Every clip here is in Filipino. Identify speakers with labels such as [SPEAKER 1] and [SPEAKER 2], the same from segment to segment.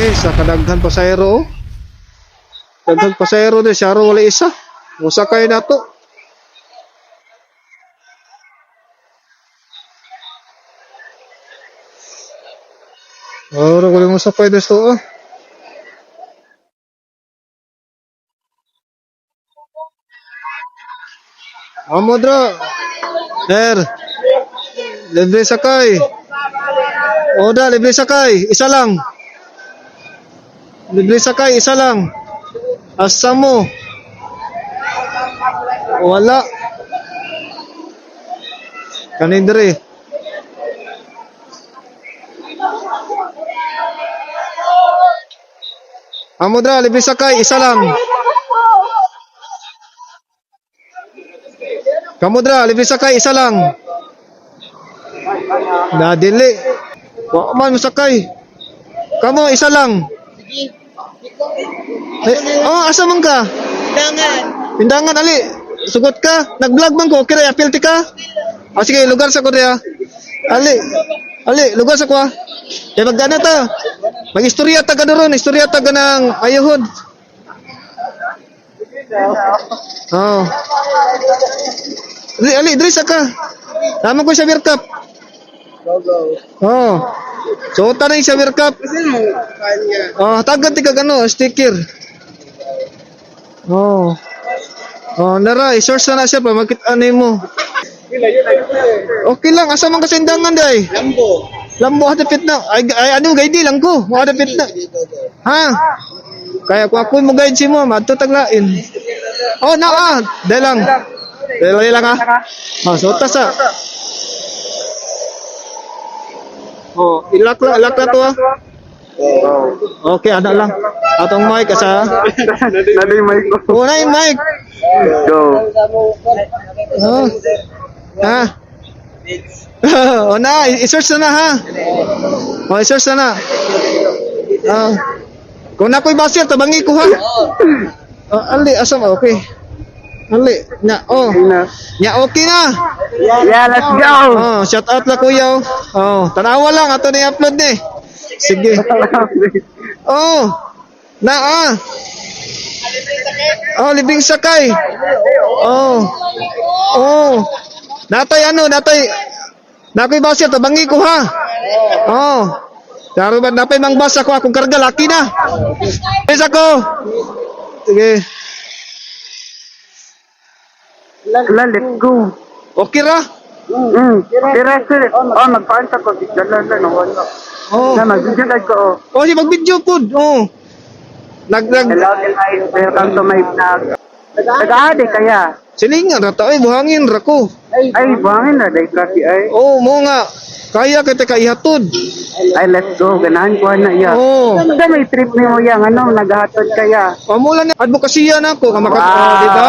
[SPEAKER 1] dinhi sa kadaghan pasahero. Daghan pasahero din siya ro wala isa. Usa kay nato. Ora ko mo sa pwede sto. Amo dra. Sir. Libre sakay. Oda, libre sakay. Isa lang. Libre sakay, isa lang. Asa mo? Wala. Kanin dire. Amo dra, libre sakay, isa lang. Kamu dra, libre sakay, isa lang. Nadili. Wa man sakay. Kamu isa lang. Oh, asa man ka?
[SPEAKER 2] Pindangan.
[SPEAKER 1] Pindangan ali. Sugot ka? Nag-vlog man ko. Kira apil ti ka? Ah, sige, lugar sa ko diya. Ali. Ali, lugar sa ko. Kaya magana ta. Mag-istorya ta ganoron, istorya ta ganang ayuhod. Oh. Ali, diri sa ka. Tama ko sa Beer Cup. Oh. So, tanay sa Beer Cup. Oh, tagad ti ka gano, sticker. Oh. Oh, nara, i-source na siya pa, makita mo. Okay lang, asa man kasindangan day?
[SPEAKER 2] Lambo.
[SPEAKER 1] Lambo hadapit na. Ay ano guide lang ko. Hadapit na. Ha? Kaya ko ako mo guide si mo, madto taglain. Oh, na dai lang. Dai lang ha. Oh, so sa. Oh, ilak na to ha. Okay, ana lang. Atong mic asa.
[SPEAKER 3] Nada yung mic ko.
[SPEAKER 1] Oh, na yung mic.
[SPEAKER 3] Go.
[SPEAKER 1] Oh. Ha? Oh na, i-search na ha. Oh, i-search na. Ah. Kung na ko'y basir, tabangi ko ha. Oh, ali, asam, okay. Ali, na, oh. Nya, okay na.
[SPEAKER 3] Yeah, let's go.
[SPEAKER 1] Oh, shout out la kuya. Oh, tanawa lang, ato na i-upload ni. Sige. Oh, na Oh, libing sakay. Oh. Oh. Natay ano, natay. Nakoy basir, tabangi ko ha. Oh. Daro ba napay mang basa ko akong karga laki na. Isa ko. Sige.
[SPEAKER 3] Let's go.
[SPEAKER 1] Okay ra?
[SPEAKER 3] Diretso. Oh, magpaanta ko. Dala.
[SPEAKER 1] Oh.
[SPEAKER 3] Na, mag-video ko.
[SPEAKER 1] Oh, si mag-video pod. Oh.
[SPEAKER 3] Hello, welcome to my vlog. Nag-aade kaya?
[SPEAKER 1] Silingan ra ta ay buhangin ra ko.
[SPEAKER 3] Ay, buhangin na. Dahil kasi ay.
[SPEAKER 1] Oh, mo nga. Kaya kita kaihatod.
[SPEAKER 3] Ay, let's go. Ganahan ko na iya.
[SPEAKER 1] Oh.
[SPEAKER 3] Sa may trip ni mo yan, ano, naghahatod kaya.
[SPEAKER 1] Pamula ni advokasya na ko, di ba?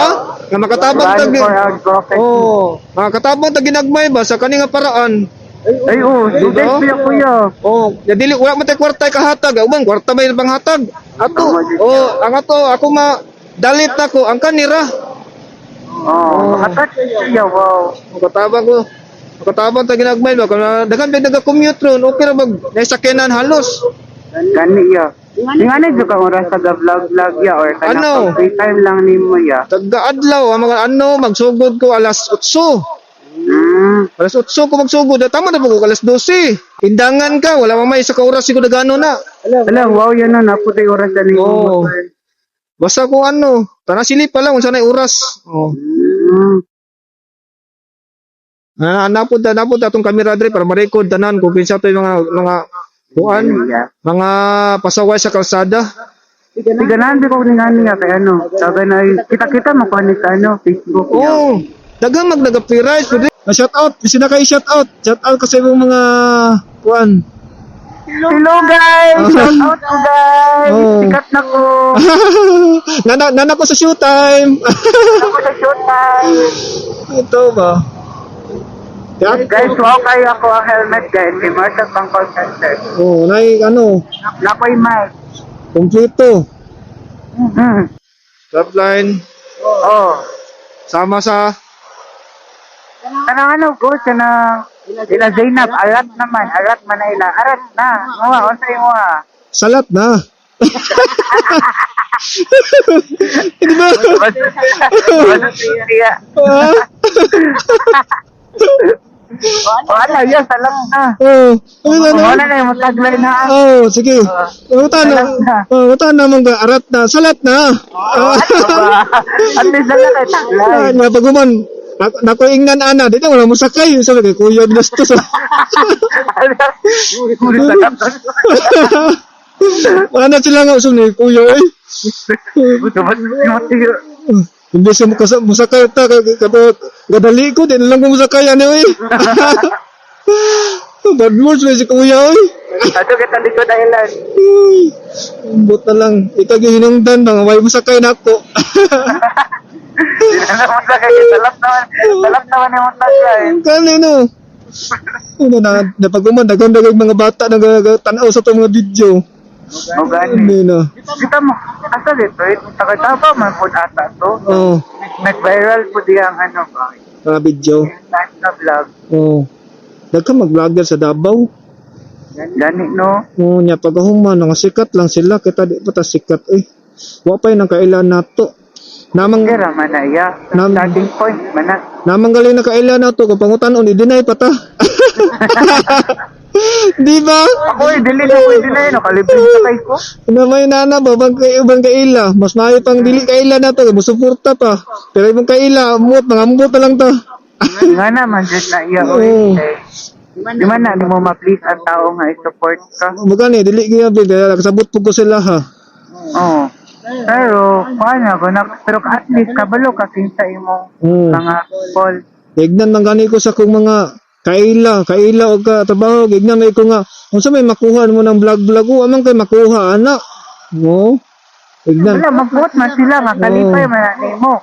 [SPEAKER 1] Nga makatabang tag.
[SPEAKER 3] Run for advocacy.
[SPEAKER 1] Oh, makatabang tag ginagmay ba sa kaninga paraan.
[SPEAKER 3] Ay, dudek siya kuya.
[SPEAKER 1] Oh, ya dili wala man tay kwarta kahatag, uban kwarta may panghatag. Ato. Oh, ang ato ako dalit nako ang kanira.
[SPEAKER 3] Oh, makatouch siya, wow.
[SPEAKER 1] Makatabang ko. Makatabang tag ginagmay ba kana daghan big naga-commute ron, okay ra mag naisakyanan halos.
[SPEAKER 3] Gani iya. Ingani jud ka oras sa vlog ya or kana
[SPEAKER 1] Ano?
[SPEAKER 3] free time lang nimo ya.
[SPEAKER 1] Tagga-adlaw ang mga magsugod ko alas 8. Alas 8 ko magsugod, tama na po ko alas 12. Tindangan ka, wala mang may sa kauras siguro gano na.
[SPEAKER 3] Ala, wow yan na naputay oras sa nimo.
[SPEAKER 1] Oo. Basta ko tanang silip pa lang kung saan ay oras. Oh. Napod atong camera dre para ma-record tanan kung kinsa to yung mga kuan, mga pasaway sa kalsada.
[SPEAKER 3] Ganahan di ko ningani nga kay ano. Sabi na kita mo kuan sa Facebook.
[SPEAKER 1] Oh, dagang magnaga-free pwede. Shout out, sina kay shout out. Shout out kasi yung mga kuan.
[SPEAKER 3] Hello guys! Shout out to guys!
[SPEAKER 1] Oh.
[SPEAKER 3] Sikat na ko!
[SPEAKER 1] Nana ko sa showtime.
[SPEAKER 3] Ako sa showtime!
[SPEAKER 1] Ito ba?
[SPEAKER 3] Guys, wow kayo ako ang helmet guys. Si Marshall pang call center.
[SPEAKER 1] Oh,
[SPEAKER 3] Nakoy mic.
[SPEAKER 1] kompleto. Top line,
[SPEAKER 3] Oh.
[SPEAKER 1] sama sa
[SPEAKER 3] Kanang ano ko, kanang ila Zainab, alat naman, alat man na ila, arat na. Mga, unsay mo ha?
[SPEAKER 1] Salat na. Di ba?
[SPEAKER 3] Basta siya.
[SPEAKER 1] Ah?
[SPEAKER 3] Wala, yan, salam na.
[SPEAKER 1] Oh, ano na?
[SPEAKER 3] Wala na yung taglay na.
[SPEAKER 1] Oh, sige. Utan na. Utan na mong arat na. Salat na.
[SPEAKER 3] At least na lang ay taglay.
[SPEAKER 1] Nga paguman. Nako ingnan ana, dito wala mo sakay. Sabi kay kuya gastos. Wala na sila nga usap ni kuya eh. Hindi siya musakay ta gadali ko din lang ko musakay ano eh. Bad words si kuya eh.
[SPEAKER 3] Ato kita likod dahilan.
[SPEAKER 1] Buta lang ikagi hinungdan mga way musakay na ako.
[SPEAKER 3] Salap naman yung taglay.
[SPEAKER 1] Kanino? Ano na napaguman dagdag mga bata nagtanaw sa tong mga video.
[SPEAKER 3] O gani.
[SPEAKER 1] Hindi na.
[SPEAKER 3] Kita mo, asa dito, takay-tapa man po ata to.
[SPEAKER 1] Oh,
[SPEAKER 3] Nag-viral po diyang ano ba?
[SPEAKER 1] mga video.
[SPEAKER 3] Na vlog.
[SPEAKER 1] Oh. Dagka mag-vlogger sa Davao.
[SPEAKER 3] Gani no.
[SPEAKER 1] Oh, nya pagahuma nga sikat lang sila kita di pa ta sikat eh. Wa pa nang kailan nato. Namang
[SPEAKER 3] Kira man na iya. Starting point man na.
[SPEAKER 1] namang galing na kailan nato kung pangutan-on i-deny pa ta. Di ba?
[SPEAKER 3] Ako dili na pwede na yun. Nakalibre sa kay ko.
[SPEAKER 1] Na may nana ba bang kaila mas maayo pang dili kaila nato kay musuporta pa. Pero ibang kaila amot mga ambot na lang ta.
[SPEAKER 3] Nga naman, just na iya.
[SPEAKER 1] Oo.
[SPEAKER 3] Di man na, di mo ma-please ang tao nga i-support ka.
[SPEAKER 1] Magani dili gyud kaya kasabot pug ko sila ha.
[SPEAKER 3] Oo. Pero, paano ko na, pero at least kabalo ka kinsa imong
[SPEAKER 1] Oo.
[SPEAKER 3] mga call.
[SPEAKER 1] Tignan man gani ko sa kung mga kaila o ka trabaho gignan may ko nga unsa may makuha mo ng vlog o amang kay makuha ana mo tignan
[SPEAKER 3] Wala, mag-vote man sila nga, kalipay man na nimo.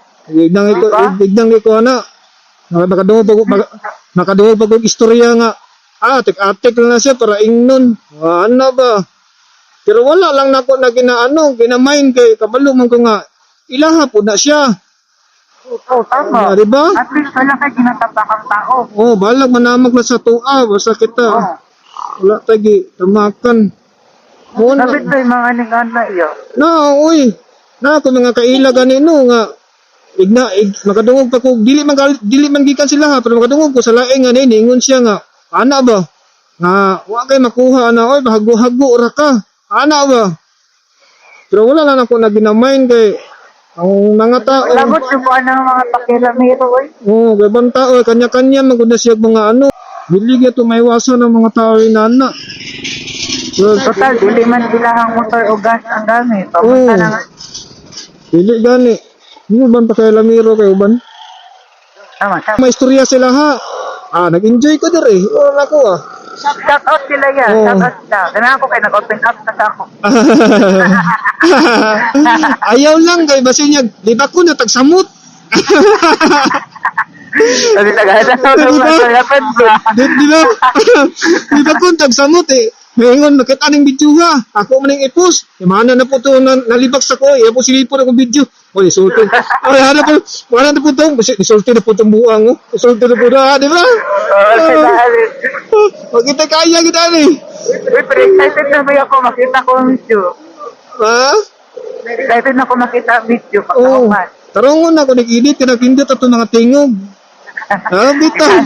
[SPEAKER 1] tignan ko ana nakadungog pag istorya nga atik lang na siya para ingnon ano ba pero wala lang nako na ginamain kay kabalo man ko nga ilaha po na siya.
[SPEAKER 3] Oo, tama.
[SPEAKER 1] Di ba?
[SPEAKER 3] At least wala ka ginatapakang tao.
[SPEAKER 1] Oh, balag manamag na sa tua, basta kita.
[SPEAKER 3] Oo.
[SPEAKER 1] Wala tagi, tamakan. Mo na.
[SPEAKER 3] Sabit ba yung mga ningan na iyo?
[SPEAKER 1] Na, uy. Na ako mga kaila ganino nga. Makadungog pa ko dili man gikan sila ha, pero makadungog ko sa laing nga ni ingon siya nga. Ana ba? Nga wa kay makuha na oy, hago-hago ra ka. Ana ba? Pero wala lang ako na ginamain kay ang mga tao.
[SPEAKER 3] Lagot yung po ng mga pakilamero eh.
[SPEAKER 1] Oh, gabang tao, kanya-kanya magunda siya mga ano. Dili to maiwasan ng mga tao inana.
[SPEAKER 3] Total, dili man bilahang motor o gas ang gamit.
[SPEAKER 1] Oo.
[SPEAKER 3] Pamunta na nga.
[SPEAKER 1] Dili gani. Hindi ba pa kay Lamiro kay uban?
[SPEAKER 3] Tama.
[SPEAKER 1] May istorya sila ha. Nag-enjoy ko dere. Wala ko ah.
[SPEAKER 3] Shout out sila yan.
[SPEAKER 1] Oo.
[SPEAKER 3] Shout out sila. Ganun ako kayo nag-open up na sa ako.
[SPEAKER 1] Ayaw lang kay basinyag. Di ba ko natagsamot?
[SPEAKER 3] Sabi na gana.
[SPEAKER 1] Di ba? Di ba ko tagsamot eh. Ngayon, nakita ng video ha. Ako man yung i-post. Mana na po ito nalibak sa ko. Iya po silipo na kong video. O, isulti. Wala na po ito. Isulti na po itong buwang. Isulti na po na. Di ba? Pag kita kaya kita ni.
[SPEAKER 3] Uy, pero excited na ba ako makita ko ang video?
[SPEAKER 1] Ha?
[SPEAKER 3] Excited na ako makita ang video.
[SPEAKER 1] Oo.
[SPEAKER 3] Pagkakuman.
[SPEAKER 1] Tarungon na ako nag-edit. Kinapindot ito mga tingog. Bitaw.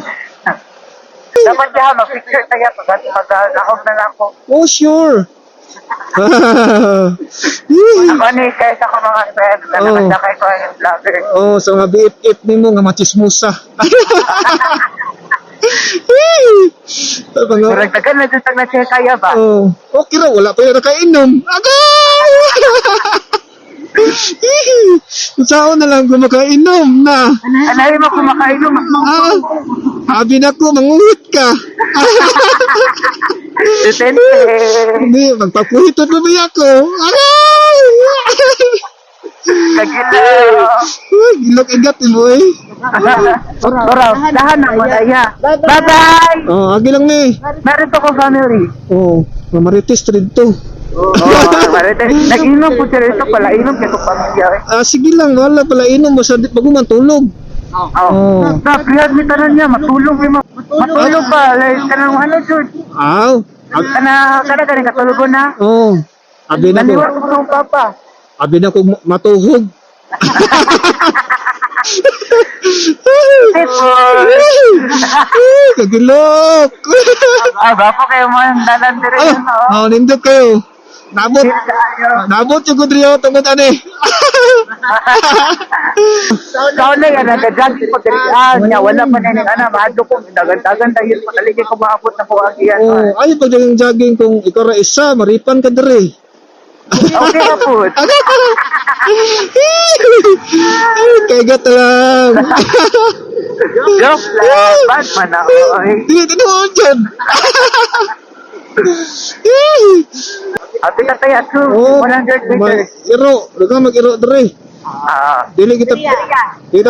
[SPEAKER 3] Dapat siya mag-picture tayo pag mag-ahog na lang ako.
[SPEAKER 1] Oh, sure.
[SPEAKER 3] Ako ni guys ako mga friends na
[SPEAKER 1] Oo.
[SPEAKER 3] nakasakay ko ang vlogger.
[SPEAKER 1] Oh, sa mga BFF ni mo nga machismusa.
[SPEAKER 3] Pero tagal na dyan na siya kaya ba?
[SPEAKER 1] Oh, okay raw, wala pa yung nakainom. Agay! Saan na lang kumakainom na.
[SPEAKER 3] Anahin mo kumakainom.
[SPEAKER 1] Sabi na ko, manguhit ka.
[SPEAKER 3] Detente.
[SPEAKER 1] Hindi, magpapuhitot mo ba ako? Agay!
[SPEAKER 3] Kagila.
[SPEAKER 1] Gilok igat mo eh.
[SPEAKER 3] Oraw, dahan na mo daya. Bye-bye!
[SPEAKER 1] Oh, agi lang ni.
[SPEAKER 3] Narito ko family.
[SPEAKER 1] Oh, mamaritis rin to.
[SPEAKER 3] Oo, marito. Nag-inom po siya rito pala. Inom kaya ko pamilya.
[SPEAKER 1] Sige lang, wala pala inom mo sa bago man tulog.
[SPEAKER 3] Oh. Sa priyad mi tanan niya matulog mi matulog pa like kanang ano jud.
[SPEAKER 1] Aw.
[SPEAKER 3] Kana katulugon na.
[SPEAKER 1] Oh. Abi na ko.
[SPEAKER 3] Naliwa ko sa papa.
[SPEAKER 1] Abi na ko matuhog. Kagilok.
[SPEAKER 3] Bapo kayo mo ang dalan dire yun, no?
[SPEAKER 1] Nindot kayo. Nabot yung kudriyo tungod ani.
[SPEAKER 3] Sao na yan, nag-jogging po diri. Nya wala pa na ana, maadto ko dagan-dagan tayo pa taligi ko maabot na po ang iyan.
[SPEAKER 1] Oh, ay pag jogging kung ikaw ra isa, maripan ka diri.
[SPEAKER 3] Okay na po.
[SPEAKER 1] Kagat lang.
[SPEAKER 3] Joke lang, bad man na.
[SPEAKER 1] Hindi tinuod dyan.
[SPEAKER 3] Ate ka tayo at
[SPEAKER 1] Oh,
[SPEAKER 3] 100 meters.
[SPEAKER 1] mag-iro. Luka mag-iro diri. Dili kita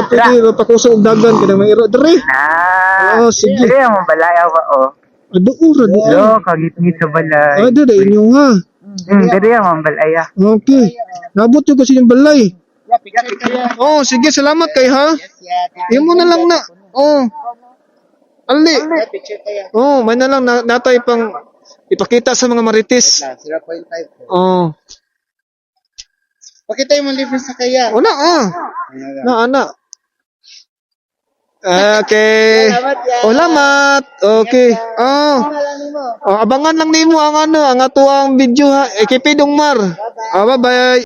[SPEAKER 1] pwede mapakuso og dagan kada may iro diri. Oh, sige.
[SPEAKER 3] Dire mo balaya ba o?
[SPEAKER 1] Aduura di.
[SPEAKER 3] Yo, kagit-ngit sa balay.
[SPEAKER 1] Ay, dili inyo ha.
[SPEAKER 3] Dire mo balaya.
[SPEAKER 1] Okay. Nabot yung kasi yung balay. Oh, sige, salamat kay ha. Imo na lang na. Oh. Ali. Oh, may na lang natay pang ipakita sa mga marites.
[SPEAKER 2] 0.5.
[SPEAKER 1] Oh.
[SPEAKER 2] Pakita yung libre sa kaya.
[SPEAKER 1] Wala ana. Okay. Salamat. Okay. Oh. Oh, abangan lang nimo ang ang atuang video ha. Keep Dongmar. Bye bye.